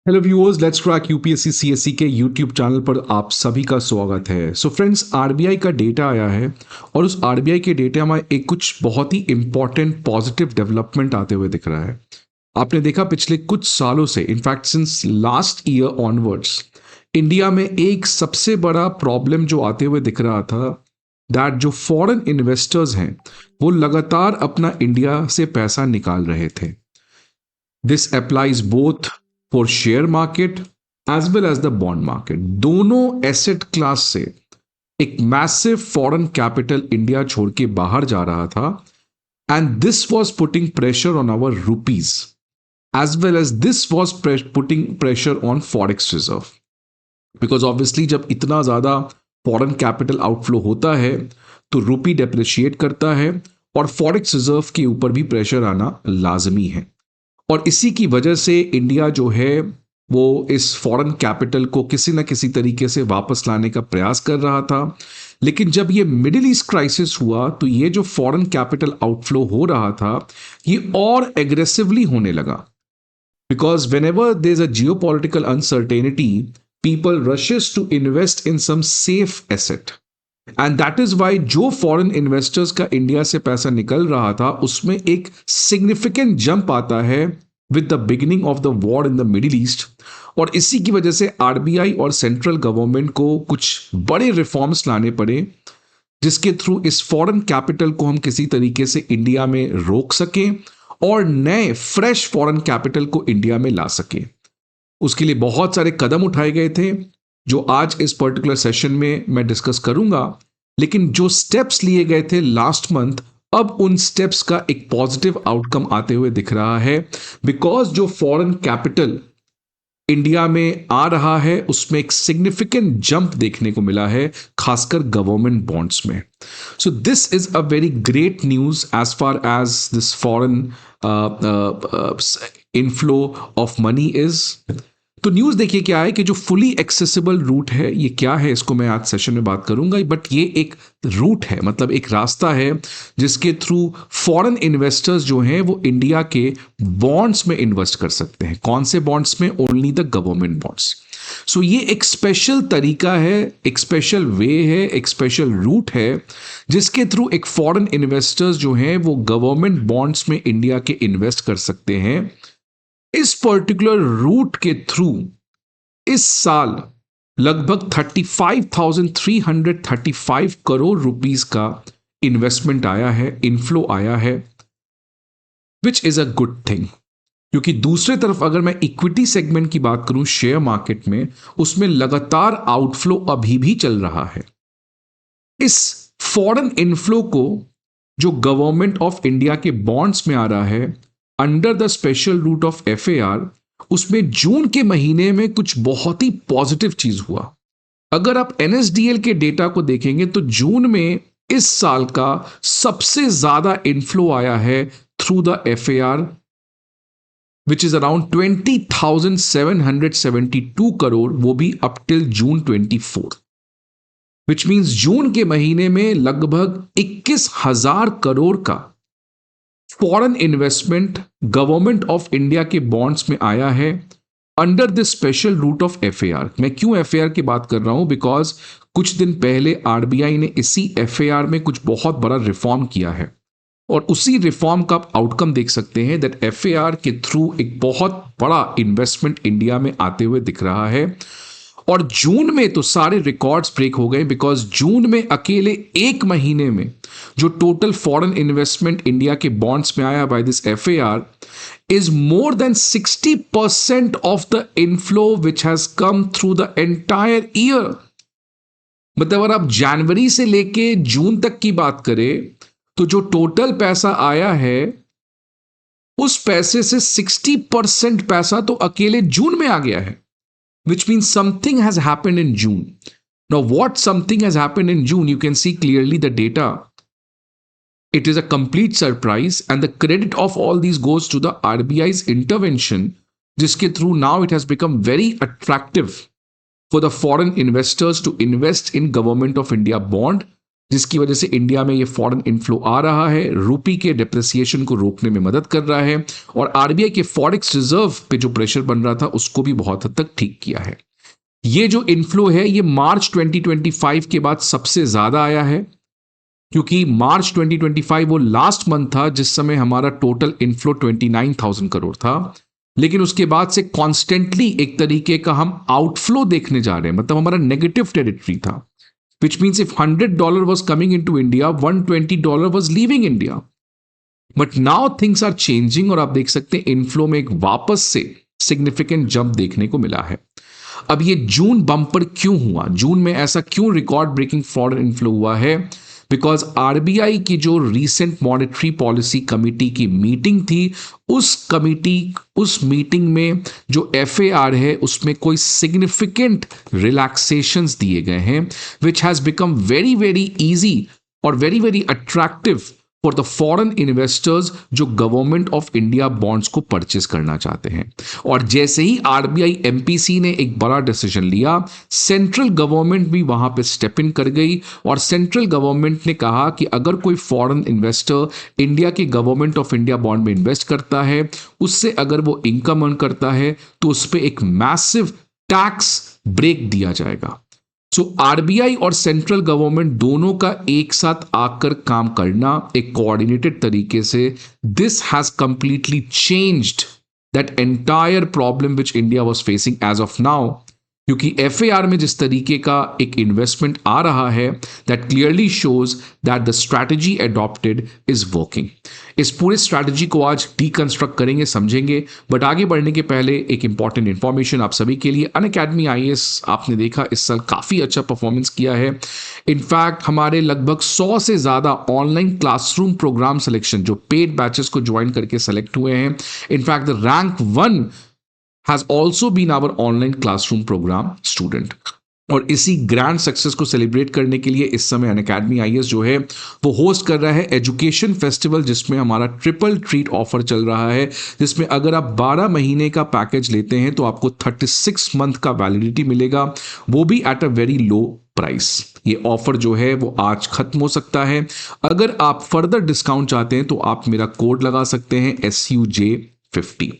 Hello viewers, let's crack UPSC CSC के YouTube channel पर आप सभी का स्वागत है। सो फ्रेंड्स, आरबीआई का डेटा आया है और उस आरबीआई के डेटा में एक कुछ बहुत ही इंपॉर्टेंट पॉजिटिव डेवलपमेंट आते हुए दिख रहा है। आपने देखा पिछले कुछ सालों से, in fact since last year onwards, India में एक सबसे बड़ा प्रॉब्लम जो आते हुए दिख रहा था, दैट जो फॉरेन इन्वेस्टर्स हैं वो लगातार अपना इंडिया से पैसा निकाल रहे थे। This applies both for share market as well as the bond market. दोनों एसेट क्लास से एक मैसिव फॉरेन कैपिटल इंडिया छोड़ के बाहर जा रहा था, and this was putting pressure on our rupees as well as this was putting pressure on forex reserve. Because obviously जब इतना ज्यादा फॉरेन कैपिटल आउटफ्लो होता है तो रुपी डेप्रिशिएट करता है और फॉरेक्स रिजर्व के ऊपर भी प्रेशर आना लाजमी है। और इसी की वजह से इंडिया जो है वो इस फॉरेन कैपिटल को किसी न किसी तरीके से वापस लाने का प्रयास कर रहा था। लेकिन जब ये मिडिल ईस्ट क्राइसिस हुआ तो ये जो फॉरेन कैपिटल आउटफ्लो हो रहा था ये और एग्रेसिवली होने लगा। Because whenever there is a geopolitical uncertainty, people rushes to invest in some safe asset, and that is why जो फॉरेन इन्वेस्टर्स का इंडिया से पैसा निकल रहा था उसमें एक सिग्निफिकेंट जंप आता है with the beginning of the war in the middle east. और इसी की वजह से आरबीआई और सेंट्रल गवर्नमेंट को कुछ बड़े रिफॉर्म्स लाने पड़े जिसके थ्रू इस फॉरेन कैपिटल को हम किसी तरीके से इंडिया में रोक सकें और नए फ्रेश फॉरेन कैपिटल को इंडिया में ला सकें। उसके लिए बहुत सारे कदम उठाए गए थे जो आज इस पर्टिकुलर सेशन में मैं डिस्कस करूंगा। लेकिन जो स्टेप्स लिए गए थे लास्ट मंथ, अब उन स्टेप्स का एक पॉजिटिव आउटकम आते हुए दिख रहा है। बिकॉज जो फॉरेन कैपिटल इंडिया में आ रहा है उसमें एक सिग्निफिकेंट जंप देखने को मिला है, खासकर गवर्नमेंट बॉन्ड्स में। So this is a very great news as far as this foreign inflow of money is. तो न्यूज देखिए क्या है कि जो फुली एक्सेसिबल रूट है ये क्या है, इसको मैं आज सेशन में बात करूंगा। बट ये एक रूट है, मतलब एक रास्ता है जिसके थ्रू फॉरेन इन्वेस्टर्स जो हैं वो इंडिया के बॉन्ड्स में इन्वेस्ट कर सकते हैं। कौन से बॉन्ड्स में? Only the government bonds. So ये एक स्पेशल तरीका है, एक स्पेशल वे है, एक स्पेशल रूट है जिसके थ्रू एक फॉरेन इन्वेस्टर्स जो हैं वो गवर्नमेंट बॉन्ड्स में इंडिया के इन्वेस्ट कर सकते हैं। इस पर्टिकुलर रूट के थ्रू इस साल लगभग 35,335 करोड़ रुपीस का इन्वेस्टमेंट आया है, इनफ्लो आया है, which is a good thing. क्योंकि दूसरे तरफ अगर मैं इक्विटी सेगमेंट की बात करूं शेयर मार्केट में, उसमें लगातार आउटफ्लो अभी भी चल रहा है। इस फॉरेन इनफ्लो को जो गवर्नमेंट ऑफ इंडिया के बॉन्ड्स में आ रहा है under the special route of FAR, उसमें जून के महीने में कुछ बहुत ही पॉजिटिव चीज हुआ। अगर आप एनएसडीएल के डेटा को देखेंगे तो जून में इस साल का सबसे ज्यादा इनफ्लो आया है through the FAR, which is around 20,772 crore, वो भी up till June 24, which means June के महीने में लगभग 21,000 करोड़ का foreign investment government of India के बॉन्ड्स में आया है under this special route of FAR. मैं क्यों एफएआर की बात कर रहा हूं? बिकॉज कुछ दिन पहले आरबीआई ने इसी एफएआर में कुछ बहुत बड़ा रिफॉर्म किया है और उसी रिफॉर्म का आप आउटकम देख सकते हैं दैट एफएआर के थ्रू एक बहुत बड़ा इन्वेस्टमेंट इंडिया में आते हुए दिख रहा है। और जून में तो सारे रिकॉर्ड्स ब्रेक हो गए, बिकॉज जून में अकेले एक महीने में जो टोटल फॉरेन इन्वेस्टमेंट इंडिया के बॉन्ड्स में आया by this FAR is more than 60% of the inflow which has come through the entire year. मतलब अगर आप जनवरी से लेके जून तक की बात करें तो जो टोटल पैसा आया है उस पैसे से 60% पैसा तो अकेले जून में आ गया है, which means something has happened in June. Now, what something has happened in June, you can see clearly the data. It is a complete surprise, and the credit of all these goes to the RBI's intervention, जिसके through now it has become very attractive for the foreign investors to invest in Government of India bond जिसकी वजह से India में ये foreign inflow आ रहा है, रूपी के डिप्रिसिएशन को रोकने में मदद कर रहा है और आरबीआई के फॉरेक्स रिजर्व पे जो प्रेशर बन रहा था उसको भी बहुत हद तक ठीक किया है। ये जो इनफ्लो है ये मार्च 2025 के बाद सबसे ज्यादा आया है, क्योंकि मार्च 2025 वो लास्ट मंथ था जिस समय हमारा टोटल इनफ्लो 29,000 करोड़ था, लेकिन उसके बाद से कॉन्स्टेंटली एक तरीके का हम आउटफ्लो देखने जा रहे हैं, मतलब हमारा नेगेटिव टेरिटरी था, which means if $100 was coming into India, $120 was leaving India. But now things are changing और आप देख सकते हैं इनफ्लो में एक वापस से सिग्निफिकेंट जंप देखने को मिला है। अब ये जून बम्पर क्यों हुआ, जून में ऐसा क्यों रिकॉर्ड ब्रेकिंग फॉरेन इनफ्लो हुआ है? बिकॉज आरबीआई की जो रीसेंट मॉनेटरी पॉलिसी कमिटी की मीटिंग थी, उस मीटिंग में जो एफएआर है उसमें कोई सिग्निफिकेंट रिलैक्सेशंस दिए गए हैं, which has become very very easy और very very attractive for the foreign investors जो गवर्नमेंट ऑफ इंडिया बॉन्ड्स को परचेस करना चाहते हैं। और जैसे ही आरबीआई एमपीसी ने एक बड़ा डिसीजन लिया, सेंट्रल गवर्नमेंट भी वहां पे स्टेप इन कर गई और सेंट्रल गवर्नमेंट ने कहा कि अगर कोई फॉरेन इन्वेस्टर इंडिया के गवर्नमेंट ऑफ इंडिया बॉन्ड में इन्वेस्ट करता है, उससे अगर वो इनकम अर्न करता है तो उस पर एक मैसिव टैक्स ब्रेक दिया जाएगा। सो आरबीआई और सेंट्रल गवर्नमेंट दोनों का एक साथ आकर काम करना एक कोऑर्डिनेटेड तरीके से, this has completely changed that entire problem which India was facing as of now. क्योंकि एफएआर में जिस तरीके का एक इन्वेस्टमेंट आ रहा है, that clearly shows that the strategy adopted is working. इस पूरे स्ट्रैटेजी को आज डीकंस्ट्रक्ट करेंगे, समझेंगे, बट आगे बढ़ने के पहले एक इंपॉर्टेंट इंफॉर्मेशन आप सभी के लिए। अनअकैडमी आईएएस आपने देखा इस साल काफी अच्छा परफॉर्मेंस किया है। इनफैक्ट हमारे लगभग 100 से ज्यादा ऑनलाइन क्लासरूम प्रोग्राम सिलेक्शन जो पेड बैचेस को ज्वाइन करके सेलेक्ट हुए हैं, in fact the rank 1 has also been our online classroom program student। और इसी ग्रैंड सक्सेस को सेलिब्रेट करने के लिए इस समय अनअकैडमी आईएएस जो है वो होस्ट कर रहा है एजुकेशन फेस्टिवल, जिसमें हमारा ट्रिपल ट्रीट ऑफर चल रहा है, जिसमें अगर आप 12 महीने का पैकेज लेते हैं तो आपको 36 मंथ का वैलिडिटी मिलेगा, वो भी at a very low price. ये ऑफर जो है वो आज खत्म हो सकता है। अगर आप फर्दर डिस्काउंट चाहते हैं तो आप मेरा कोड लगा सकते हैं SUJ50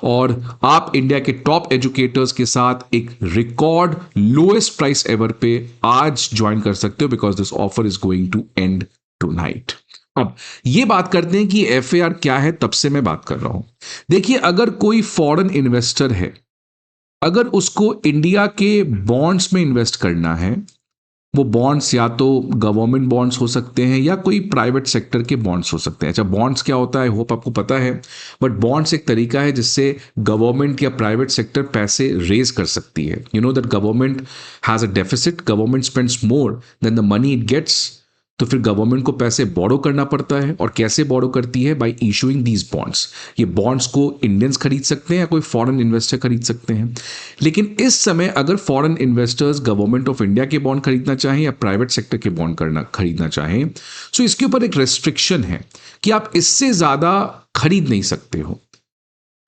और आप इंडिया के टॉप एजुकेटर्स के साथ एक रिकॉर्ड लोएस्ट प्राइस एवर पे आज ज्वाइन कर सकते हो, because this offer is going to end tonight. अब ये बात करते हैं कि एफएआर क्या है, तब से मैं बात कर रहा हूं। देखिए, अगर कोई फॉरेन इन्वेस्टर है, अगर उसको इंडिया के बॉन्ड्स में इन्वेस्ट करना है, वो बॉन्ड्स या तो गवर्नमेंट बॉन्ड्स हो सकते हैं या कोई प्राइवेट सेक्टर के बॉन्ड्स हो सकते हैं। अच्छा, बॉन्ड्स क्या होता है होप आपको पता है, बट बॉन्ड्स एक तरीका है जिससे गवर्नमेंट या प्राइवेट सेक्टर पैसे रेज कर सकती है। You know that government has a deficit, government spends more than the money it gets, तो फिर गवर्नमेंट को पैसे बोरो करना पड़ता है। और कैसे बोरो करती है? Bye issuing these bonds. ये बॉन्ड्स को इंडियंस खरीद सकते हैं या कोई फॉरेन इन्वेस्टर खरीद सकते हैं। लेकिन इस समय अगर foreign investors government of India के बॉन्ड खरीदना चाहें या प्राइवेट सेक्टर के बॉन्ड खरीदना चाहें, तो इसके ऊपर एक रेस्ट्रिक्शन है कि आप इससे ज्यादा खरीद नहीं सकते हो।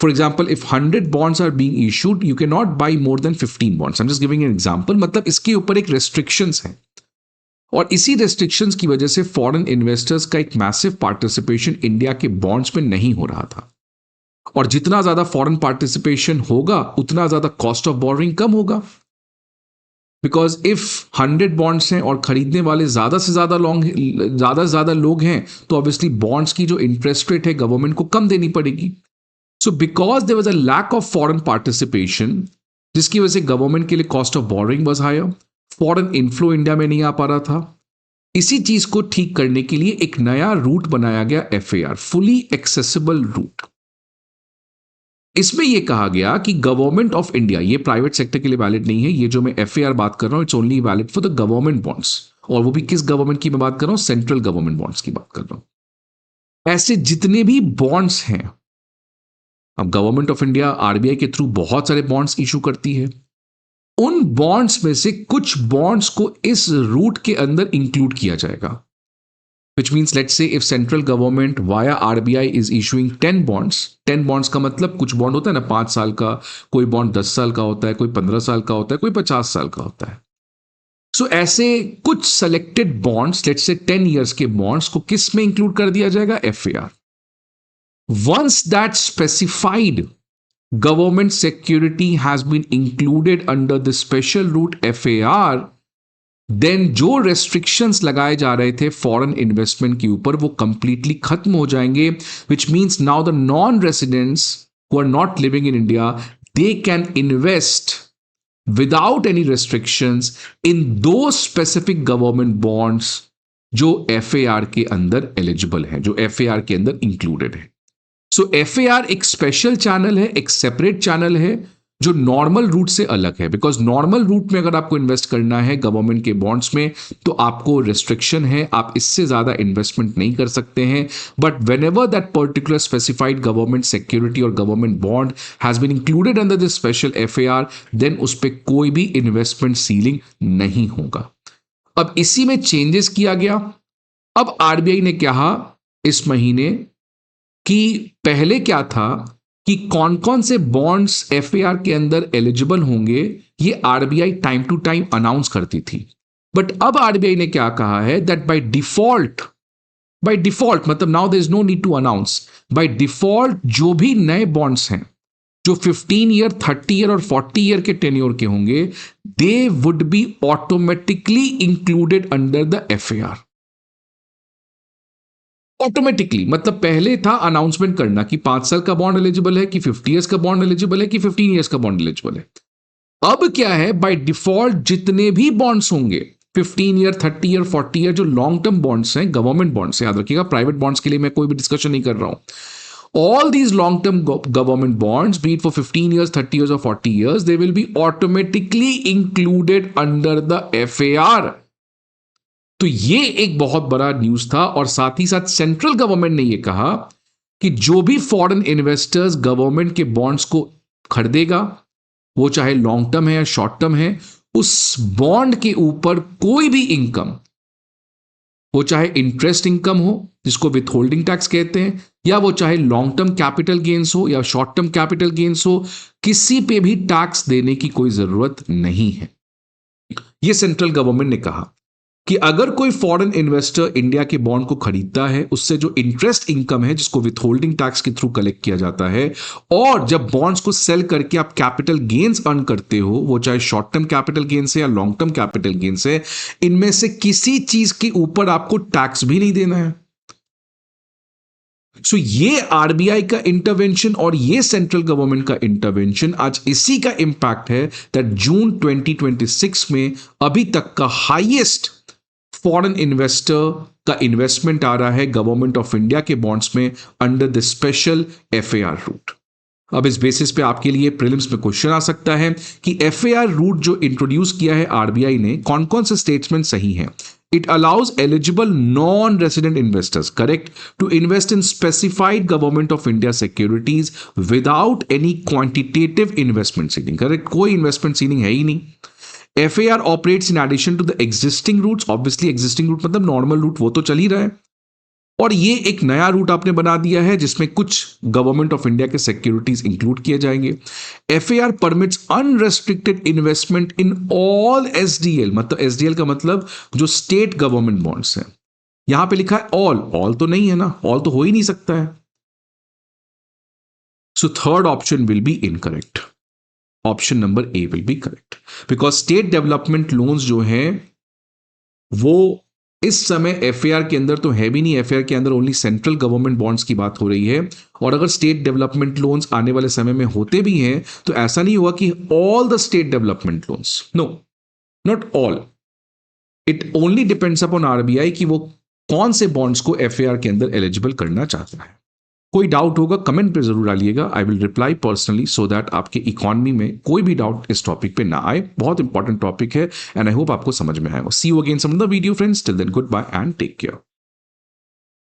For example, if 100 bonds are being issued, you cannot buy more than 15 bonds. I'm just giving an example. मतलब इसके ऊपर एक restrictions है और इसी रेस्ट्रिक्शंस की वजह से फॉरेन इन्वेस्टर्स का एक मैसिव पार्टिसिपेशन इंडिया के बॉन्ड्स में नहीं हो रहा था। और जितना ज्यादा फॉरेन पार्टिसिपेशन होगा उतना ज्यादा कॉस्ट ऑफ बोरोइंग कम होगा, बिकॉज इफ 100 बॉन्ड्स हैं और खरीदने वाले ज्यादा से ज्यादा लोग हैं, तो ऑब्वियसली बॉन्ड्स की जो इंटरेस्ट रेट है गवर्नमेंट को कम देनी पड़ेगी। So because there was a lack of foreign participation, जिसकी वजह से गवर्नमेंट के लिए cost of borrowing was higher, foreign inflow India में नहीं आ पा रहा था। इसी चीज को ठीक करने के लिए एक नया रूट बनाया गया, एफएआर, फुली एक्सेसिबल रूट। इसमें यह कहा गया कि गवर्नमेंट ऑफ इंडिया, ये प्राइवेट सेक्टर के लिए वैलिड नहीं है, ये जो मैं एफएआर बात कर रहा हूं it's only valid for the government bonds. और वो भी किस गवर्नमेंट की मैं बात कर रहा हूं? सेंट्रल गवर्नमेंट बॉन्ड्स की बात कर रहा हूं। ऐसे जितने भी बॉन्ड्स हैं, अब गवर्नमेंट ऑफ इंडिया आरबीआई के थ्रू बहुत सारे बॉन्ड्स इशू करती है, उन बॉन्ड्स में से कुछ बॉन्ड्स को इस रूट के अंदर इंक्लूड किया जाएगा। Which means let's say if central government via RBI is issuing 10 bonds, 10 bonds का मतलब कुछ बॉन्ड होता है ना 5 साल का, कोई बॉन्ड 10 साल का होता है, कोई 15 साल का होता है, कोई 50 साल का होता है। सो ऐसे कुछ selected bonds, let's say 10 years के बॉन्ड्स को किस में इंक्लूड कर दिया जाएगा? FAR. Once that specified government security has been included under the special route FAR, then जो रेस्ट्रिक्शंस लगाए जा रहे थे फॉरेन इन्वेस्टमेंट के ऊपर वो कंप्लीटली खत्म हो जाएंगे, which means now the non residents who are not living in India, they can invest without any restrictions in दो स्पेसिफिक गवर्नमेंट बॉन्ड्स जो FAR के अंदर एलिजिबल है, जो FAR के अंदर इंक्लूडेड है. सो FAR एक स्पेशल चैनल है, एक सेपरेट चैनल है जो नॉर्मल रूट से अलग है. बिकॉज नॉर्मल रूट में अगर आपको इन्वेस्ट करना है गवर्नमेंट के बॉन्ड्स में तो आपको रिस्ट्रिक्शन है, आप इससे ज्यादा इन्वेस्टमेंट नहीं कर सकते हैं. But whenever that particular specified government security और government bond has been included under this special FAR, then उस पर कोई भी इन्वेस्टमेंट सीलिंग नहीं होगा. अब इसी में चेंजेस किया गया. अब RBI ने कहा इस महीने कि पहले क्या था कि कौन कौन से बॉन्ड्स FAR के अंदर एलिजिबल होंगे ये RBI time to time announce करती थी. बट अब RBI ने क्या कहा है दैट बाय डिफॉल्ट मतलब now there is no need to announce, by default जो भी नए बॉन्ड्स हैं जो 15 ईयर, 30 ईयर और 40 ईयर के टेन्योर के होंगे, they would be automatically included under the FAR. Automatically मतलब पहले था अनाउंसमेंट करना कि 5 साल का बॉन्ड एलिजिबल है, कि 50 ईयर्स का बॉन्ड एलिजिबल है, कि 15 ईयर्स का बॉन्ड एलिजिबल है. अब क्या है, बाय डिफॉल्ट जितने भी बॉन्ड्स होंगे 15 ईयर, 30 ईयर, 40 ईयर जो लॉन्ग टर्म बॉन्ड्स हैं, गवर्नमेंट बॉन्ड्स हैं, याद रखिएगा, प्राइवेट बॉन्ड्स के लिए मैं कोई भी डिस्कशन नहीं कर रहा हूं. All these long-term government bonds, be it for 15 years, 30 years or 40 years, they will be automatically included under the FAR. तो ये एक बहुत बड़ा न्यूज था. और साथ ही साथ सेंट्रल गवर्नमेंट ने ये कहा कि जो भी फॉरेन इन्वेस्टर्स गवर्नमेंट के बॉन्ड्स को खरीदेगा, वो चाहे लॉन्ग टर्म है या शॉर्ट टर्म है, उस बॉन्ड के ऊपर कोई भी इनकम, वो चाहे इंटरेस्ट इनकम हो जिसको विथहोल्डिंग टैक्स कहते हैं, या वो चाहे लॉन्ग टर्म कैपिटल गेन्स हो या शॉर्ट टर्म कैपिटल गेन्स हो, किसी पे भी टैक्स देने की कोई जरूरत नहीं है. ये सेंट्रल गवर्नमेंट ने कहा कि अगर कोई फॉरेन इन्वेस्टर इंडिया के बॉन्ड को खरीदता है, उससे जो इंटरेस्ट इनकम है जिसको विथहोल्डिंग टैक्स के थ्रू कलेक्ट किया जाता है, और जब बॉन्ड्स को सेल करके आप कैपिटल गेन्स अर्न करते हो, वो चाहे शॉर्ट टर्म कैपिटल गेन्स है या लॉन्ग टर्म कैपिटल गेन्स है, इनमें से किसी चीज के ऊपर आपको टैक्स भी नहीं देना है. सो ये RBI का इंटरवेंशन और ये सेंट्रल गवर्नमेंट का इंटरवेंशन आज इसी का इंपैक्ट है दैट जून 2026 में अभी तक का हाईएस्ट फॉरेन इन्वेस्टर का इन्वेस्टमेंट आ रहा है गवर्नमेंट ऑफ इंडिया के बॉन्ड्स में under the special FAR route. अब इस बेसिस पे आपके लिए प्रीलिम्स में क्वेश्चन आ सकता है कि FAR रूट जो इंट्रोड्यूस किया है RBI ने, कौन कौन से स्टेटमेंट सही हैं. It allows eligible non-resident investors, correct, to invest in specified government of India securities without any quantitative investment ceiling, correct? कोई investment ceiling है ही नहीं. FAR operates in addition to the existing routes. Obviously existing route मतलब normal route वो तो चल ही रहा है, और ये एक नया रूट आपने बना दिया है जिसमें कुछ गवर्नमेंट ऑफ इंडिया के सिक्योरिटीज इंक्लूड किए जाएंगे. FAR permits unrestricted investment in all SDL, मतलब SDL का मतलब जो स्टेट गवर्नमेंट बॉन्ड्स हैं. यहां पे लिखा है ऑल तो नहीं है ना, ऑल तो हो ही नहीं सकता है. So third option will be incorrect. Option number A will be correct, because state development loans जो हैं वो इस समय FAR के अंदर तो है भी नहीं. FAR के अंदर ओनली सेंट्रल गवर्नमेंट बॉन्ड्स की बात हो रही है, और अगर स्टेट डेवलपमेंट लोन्स आने वाले समय में होते भी हैं तो ऐसा नहीं हुआ कि all the state development loans, no, not all. It only depends upon RBI कि वो कौन से बॉन्ड्स को FAR के अंदर एलिजिबल करना चाहता है. कोई डाउट होगा कमेंट पे जरूर डालिएगा, I will reply personally so that आपके इकोनॉमी में कोई भी डाउट इस टॉपिक पे ना आए. बहुत इंपॉर्टेंट टॉपिक है एंड आई होप आपको समझ में आएगा. See you again some other video friends. Till then goodbye and take care.